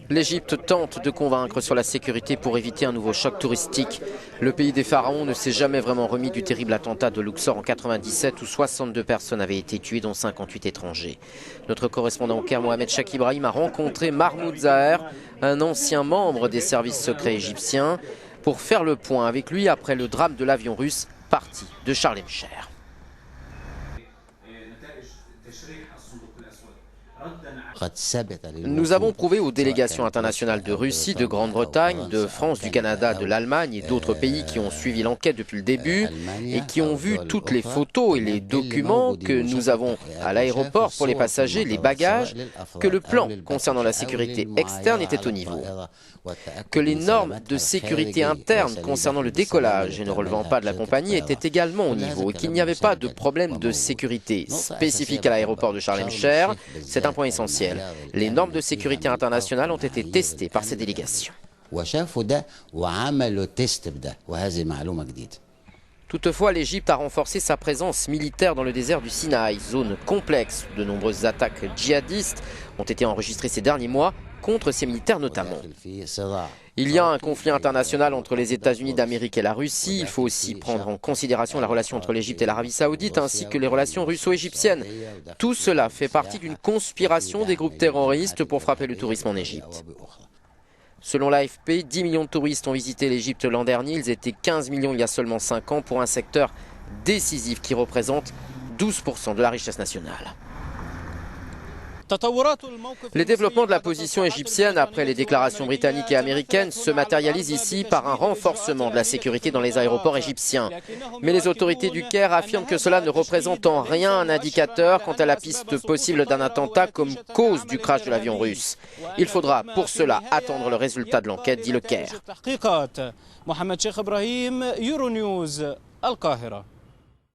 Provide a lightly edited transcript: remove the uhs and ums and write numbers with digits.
L'Égypte tente de convaincre sur la sécurité pour éviter un nouveau choc touristique. Le pays des pharaons ne s'est jamais vraiment remis du terrible attentat de Luxor en 1997 où 62 personnes avaient été tuées, dont 58 étrangers. Notre correspondant au Caire, Mohamed Chak Ibrahim, a rencontré Mahmoud Zaher, un ancien membre des services secrets égyptiens, pour faire le point avec lui après le drame de l'avion russe parti de Sharm el-Sheikh. Nous avons prouvé aux délégations internationales de Russie, de Grande-Bretagne, de France, du Canada, de l'Allemagne et d'autres pays qui ont suivi l'enquête depuis le début et qui ont vu toutes les photos et les documents que nous avons à l'aéroport pour les passagers, les bagages, que le plan concernant la sécurité externe était au niveau, que les normes de sécurité interne concernant le décollage et ne relevant pas de la compagnie étaient également au niveau et qu'il n'y avait pas de problème de sécurité spécifique à l'aéroport de Sharm el-Sheikh. C'est un point essentiel. Les normes de sécurité internationale ont été testées par ces délégations. Toutefois, l'Égypte a renforcé sa présence militaire dans le désert du Sinaï, zone complexe où de nombreuses attaques djihadistes ont été enregistrées ces derniers mois contre ces militaires notamment. Il y a un conflit international entre les États-Unis d'Amérique et la Russie. Il faut aussi prendre en considération la relation entre l'Égypte et l'Arabie Saoudite ainsi que les relations russo-égyptiennes. Tout cela fait partie d'une conspiration des groupes terroristes pour frapper le tourisme en Égypte. Selon l'AFP, 10 millions de touristes ont visité l'Égypte l'an dernier. Ils étaient 15 millions il y a seulement 5 ans pour un secteur décisif qui représente 12% de la richesse nationale. Les développements de la position égyptienne après les déclarations britanniques et américaines se matérialisent ici par un renforcement de la sécurité dans les aéroports égyptiens. Mais les autorités du Caire affirment que cela ne représente en rien un indicateur quant à la piste possible d'un attentat comme cause du crash de l'avion russe. Il faudra pour cela attendre le résultat de l'enquête, dit le Caire. Mohamed Chak Ibrahim, Euronews, Al-Qahira.